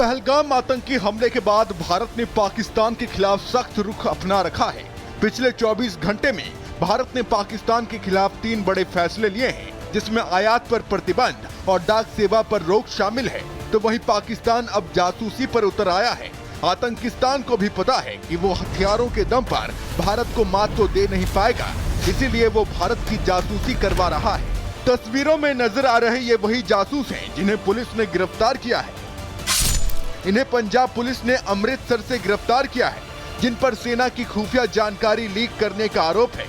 पहलगाम आतंकी हमले के बाद भारत ने पाकिस्तान के खिलाफ सख्त रुख अपना रखा है। पिछले 24 घंटे में भारत ने पाकिस्तान के खिलाफ 3 बड़े फैसले लिए हैं, जिसमें आयात पर प्रतिबंध और डाक सेवा पर रोक शामिल है। तो वहीं पाकिस्तान अब जासूसी पर उतर आया है। आतंकिस्तान को भी पता है कि वो हथियारों के दम पर भारत को मात तो दे नहीं पाएगा, इसीलिए वो भारत की जासूसी करवा रहा है। तस्वीरों में नजर आ रहे ये वही जासूस हैं जिन्हें पुलिस ने गिरफ्तार किया है। इन्हें पंजाब पुलिस ने अमृतसर से गिरफ्तार किया है, जिन पर सेना की खुफिया जानकारी लीक करने का आरोप है।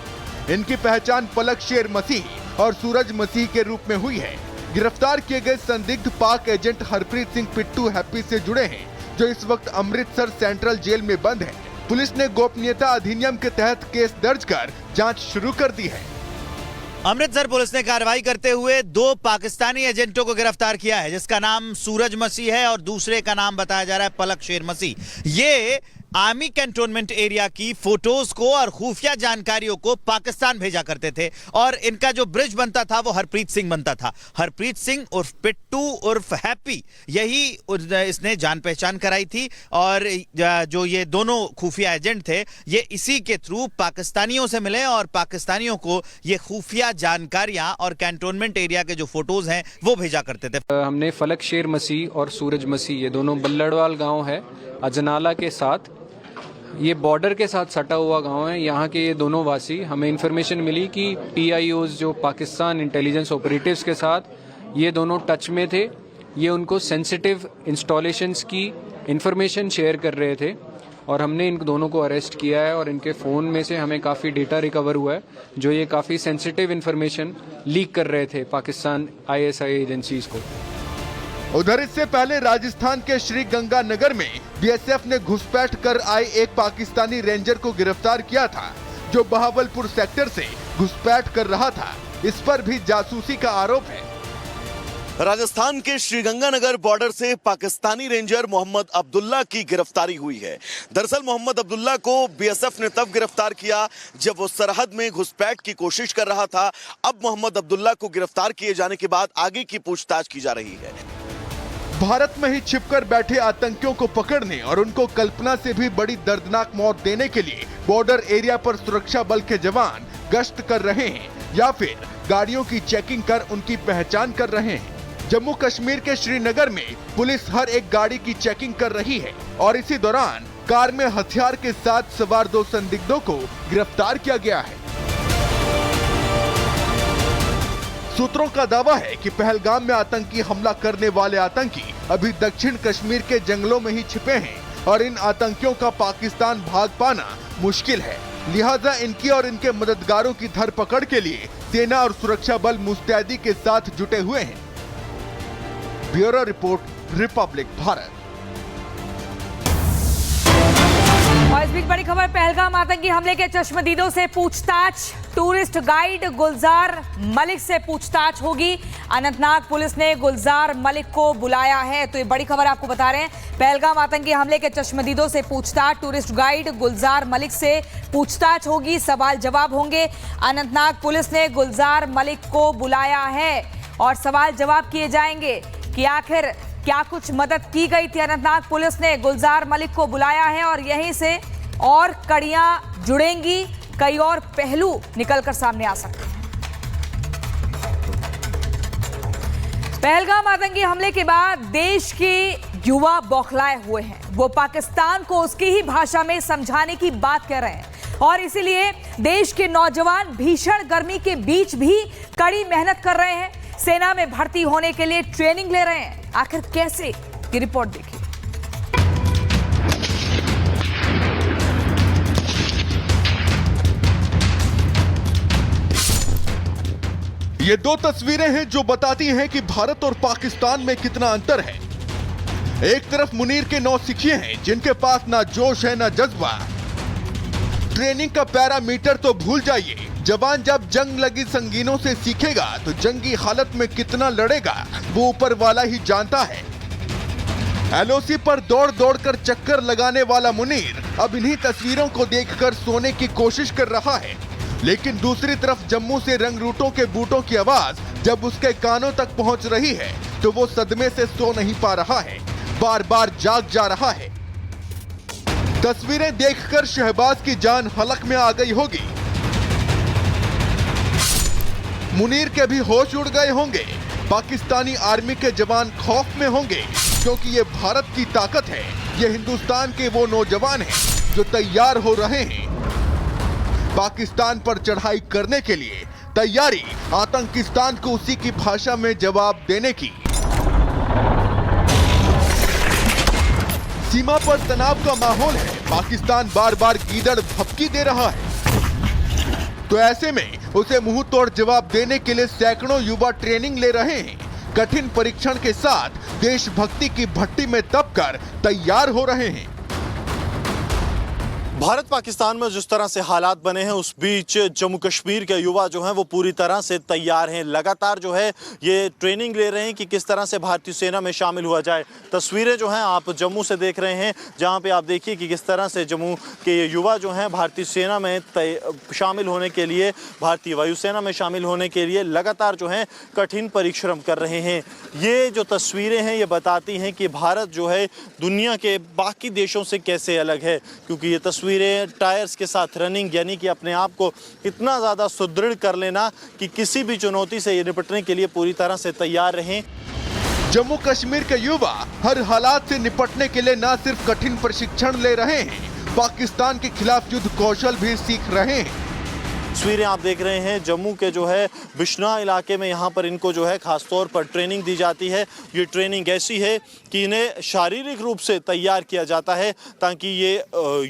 इनकी पहचान पलक शेर मसीह और सूरज मसीह के रूप में हुई है। गिरफ्तार किए गए संदिग्ध पाक एजेंट हरप्रीत सिंह पिट्टू हैप्पी से जुड़े हैं, जो इस वक्त अमृतसर सेंट्रल जेल में बंद है। पुलिस ने गोपनीयता अधिनियम के तहत केस दर्ज कर जांच शुरू कर दी है। अमृतसर पुलिस ने कार्रवाई करते हुए 2 पाकिस्तानी एजेंटों को गिरफ्तार किया है, जिसका नाम सूरज मसीह है और दूसरे का नाम बताया जा रहा है पलक शेर मसीह। ये आर्मी कैंटोनमेंट एरिया की फोटोज को और खुफिया जानकारियों को पाकिस्तान भेजा करते थे और इनका जो ब्रिज बनता था वो हरप्रीत सिंह बनता था। हरप्रीत सिंह उर्फ पिट्टू उर्फ हैप्पी, यही इसने जान पहचान कराई थी और जो ये दोनों खुफिया एजेंट थे ये इसी के थ्रू पाकिस्तानियों से मिले और पाकिस्तानियों को ये खुफिया जानकारियां और कैंटोनमेंट एरिया के जो फोटोज हैं वो भेजा करते थे। हमने पलक शेर मसीह और सूरज मसीह, ये दोनों बल्लड़वाल गाँव है अजनाला के साथ, ये बॉर्डर के साथ सटा हुआ गांव है। यहाँ के ये दोनों वासी, हमें इन्फॉर्मेशन मिली कि PIOs जो पाकिस्तान इंटेलिजेंस ऑपरेटिव्स के साथ ये दोनों टच में थे। ये उनको सेंसिटिव इंस्टॉलेशंस की इन्फॉर्मेशन शेयर कर रहे थे और हमने इन दोनों को अरेस्ट किया है और इनके फ़ोन में से हमें काफ़ी डेटा रिकवर हुआ है, जो ये काफ़ी सेंसिटिव इन्फॉर्मेशन लीक कर रहे थे पाकिस्तान ISI एजेंसीज को। उधर इससे पहले राजस्थान के श्री गंगानगर में BSF ने घुसपैठ कर आए एक पाकिस्तानी रेंजर को गिरफ्तार किया था, जो बहावलपुर सेक्टर से घुसपैठ कर रहा था। इस पर भी जासूसी का आरोप है। राजस्थान के श्रीगंगानगर बॉर्डर से पाकिस्तानी रेंजर मोहम्मद अब्दुल्ला की गिरफ्तारी हुई है। दरअसल मोहम्मद अब्दुल्ला को BSF ने तब गिरफ्तार किया जब वो सरहद में घुसपैठ की कोशिश कर रहा था। अब मोहम्मद अब्दुल्ला को गिरफ्तार किए जाने के बाद आगे की पूछताछ की जा रही है। भारत में ही छिपकर बैठे आतंकियों को पकड़ने और उनको कल्पना से भी बड़ी दर्दनाक मौत देने के लिए बॉर्डर एरिया पर सुरक्षा बल के जवान गश्त कर रहे हैं या फिर गाड़ियों की चेकिंग कर उनकी पहचान कर रहे हैं। जम्मू कश्मीर के श्रीनगर में पुलिस हर एक गाड़ी की चेकिंग कर रही है और इसी दौरान कार में हथियार के साथ सवार 2 संदिग्धों को गिरफ्तार किया गया है। सूत्रों का दावा है कि पहलगाम में आतंकी हमला करने वाले आतंकी अभी दक्षिण कश्मीर के जंगलों में ही छिपे हैं और इन आतंकियों का पाकिस्तान भाग पाना मुश्किल है। लिहाजा इनकी और इनके मददगारों की धरपकड़ के लिए सेना और सुरक्षा बल मुस्तैदी के साथ जुटे हुए हैं। Bureau report, Republic Bharat. और इस बीच बड़ी खबर, पहलगाम आतंकी हमले के चश्मदीदों से पूछताछ। टूरिस्ट गाइड गुलजार मलिक से पूछताछ होगी। अनंतनाग पुलिस ने गुलजार मलिक को बुलाया है, तो ये बड़ी खबर आपको बता रहे हैं। पहलगाम आतंकी हमले के चश्मदीदों से पूछताछ। टूरिस्ट गाइड गुलजार मलिक से पूछताछ होगी, सवाल जवाब होंगे। अनंतनाग पुलिस ने गुलजार मलिक को बुलाया है और सवाल जवाब किए जाएंगे कि आखिर क्या कुछ मदद की गई थी। अनंतनाग पुलिस ने गुलजार मलिक को बुलाया है और यहीं से और कड़ियां जुड़ेंगी, कई और पहलू निकलकर सामने आ सकते हैं। पहलगाम आतंकी हमले के बाद देश के युवा बौखलाए हुए हैं। वो पाकिस्तान को उसकी ही भाषा में समझाने की बात कर रहे हैं और इसीलिए देश के नौजवान भीषण गर्मी के बीच भी कड़ी मेहनत कर रहे हैं। सेना में भर्ती होने के लिए ट्रेनिंग ले रहे हैं। आखिर कैसे, की रिपोर्ट देखिए। ये 2 तस्वीरें हैं जो बताती हैं कि भारत और पाकिस्तान में कितना अंतर है। एक तरफ मुनीर के 9 सिखिए हैं जिनके पास ना जोश है ना जज्बा। ट्रेनिंग का पैरामीटर तो भूल जाइए। जवान जब जंग लगी संगीनों से सीखेगा तो जंगी हालत में कितना लड़ेगा वो ऊपर वाला ही जानता है। LOC पर दौड़ दौड़ कर चक्कर लगाने वाला मुनीर अब इन्हीं तस्वीरों को देखकर सोने की कोशिश कर रहा है। लेकिन दूसरी तरफ जम्मू से रंगरूटों के बूटों की आवाज जब उसके कानों तक पहुंच रही है तो वो सदमे से सो नहीं पा रहा है। बार बार जाग जा रहा है। तस्वीरें देखकर शहबाज की जान हलक में आ गई होगी। मुनीर के भी होश उड़ गए होंगे। पाकिस्तानी आर्मी के जवान खौफ में होंगे, क्योंकि ये भारत की ताकत है। ये हिंदुस्तान के वो नौजवान हैं जो तैयार हो रहे हैं पाकिस्तान पर चढ़ाई करने के लिए। तैयारी आतंकिस्तान को उसी की भाषा में जवाब देने की। सीमा पर तनाव का माहौल है। पाकिस्तान बार बार गीदड़ भपकी दे रहा है, तो ऐसे में उसे मुंह तोड़ जवाब देने के लिए सैकड़ों युवा ट्रेनिंग ले रहे हैं। कठिन परीक्षण के साथ देशभक्ति की भट्टी में तपकर तैयार हो रहे हैं। भारत पाकिस्तान में जिस तरह से हालात बने हैं, उस बीच जम्मू कश्मीर के युवा जो हैं वो पूरी तरह से तैयार हैं। लगातार जो है ये ट्रेनिंग ले रहे हैं कि किस तरह से भारतीय सेना में शामिल हुआ जाए। तस्वीरें जो हैं आप जम्मू से देख रहे हैं, जहां पे आप देखिए कि किस तरह से जम्मू के युवा जो हैं भारतीय सेना में शामिल होने के लिए, भारतीय वायुसेना में शामिल होने के लिए लगातार जो है कठिन परिश्रम कर रहे हैं। ये जो तस्वीरें हैं ये बताती हैं कि भारत जो है दुनिया के बाकी देशों से कैसे अलग है, क्योंकि ये तस्वीरें टायर्स के साथ रनिंग, यानी कि अपने आप को इतना ज़्यादा सुदृढ़ कर लेना कि किसी भी चुनौती से ये निपटने के लिए पूरी तरह से तैयार रहें। जम्मू कश्मीर के युवा हर हालात से निपटने के लिए न सिर्फ कठिन प्रशिक्षण ले रहे हैं, पाकिस्तान के खिलाफ युद्ध कौशल भी सीख रहे हैं। तस्वीरें आप देख रहे हैं जम्मू के जो है बिश्नोई इलाके में, यहाँ पर इनको जो है खासतौर पर ट्रेनिंग दी जाती है। ये ट्रेनिंग ऐसी है कि इन्हें शारीरिक रूप से तैयार किया जाता है ताकि ये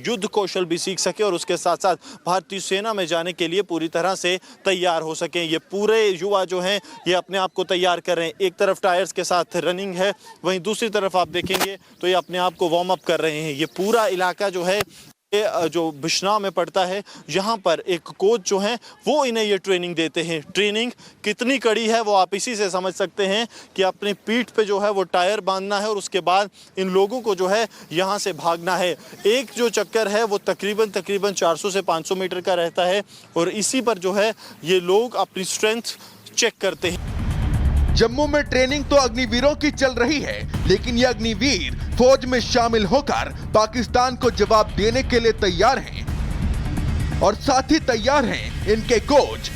युद्ध कौशल भी सीख सके और उसके साथ साथ भारतीय सेना में जाने के लिए पूरी तरह से तैयार हो सकें। ये पूरे युवा जो हैं ये अपने आप को तैयार कर रहे हैं। एक तरफ टायर्स के साथ रनिंग है, वहीं दूसरी तरफ आप देखेंगे तो ये अपने आप को वार्म अप कर रहे हैं। ये पूरा इलाका जो है ये जो बिश्नोई में पड़ता है, यहाँ पर एक कोच जो हैं वो इन्हें ये ट्रेनिंग देते हैं। ट्रेनिंग कितनी कड़ी है वो आप इसी से समझ सकते हैं कि अपनी पीठ पे जो है वो टायर बांधना है और उसके बाद इन लोगों को जो है यहाँ से भागना है। एक जो चक्कर है वो तकरीबन 400 से 500 मीटर का रहता है और इसी पर जो है ये लोग अपनी स्ट्रेंथ चेक करते हैं। जम्मू में ट्रेनिंग तो अग्निवीरों की चल रही है, लेकिन ये अग्निवीर फौज में शामिल होकर पाकिस्तान को जवाब देने के लिए तैयार हैं और साथ ही तैयार हैं इनके कोच।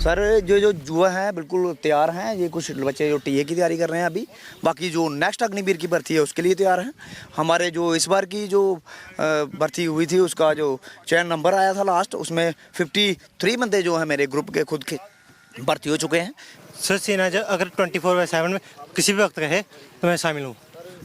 सर जो युवा हैं बिल्कुल तैयार हैं। ये कुछ बच्चे जो टीए की तैयारी कर रहे हैं अभी, बाकी जो नेक्स्ट अग्निवीर की भर्ती है उसके लिए तैयार हैं। हमारे जो इस बार की जो भर्ती हुई थी उसका जो चयन नंबर आया था लास्ट, उसमें 53 बंदे जो हैं मेरे ग्रुप के खुद के भर्ती हो चुके हैं। सर सेना अगर 24/7 में किसी भी वक्त कहे तो मैं शामिल हूँ।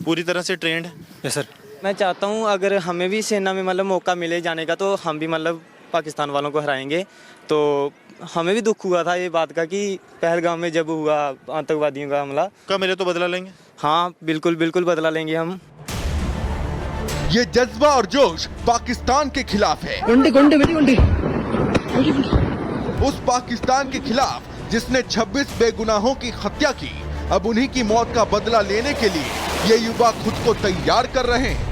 पूरी तरह से ट्रेंड है। Yes sir. मैं चाहता हूँ अगर हमें भी सेना में मतलब मौका मिले जाने का तो हम भी मतलब पाकिस्तान वालों को हराएंगे। तो हमें भी दुख हुआ था ये बात का कि पहलगाम में जब हुआ आतंकवादियों का हमला, कब मिले तो बदला लेंगे। हाँ बिल्कुल बदला लेंगे हम। ये जज्बा और जोश पाकिस्तान के खिलाफ है। उस पाकिस्तान के खिलाफ जिसने 26 बेगुनाहों की हत्या की। अब उन्हीं की मौत का बदला लेने के लिए ये युवा खुद को तैयार कर रहे हैं।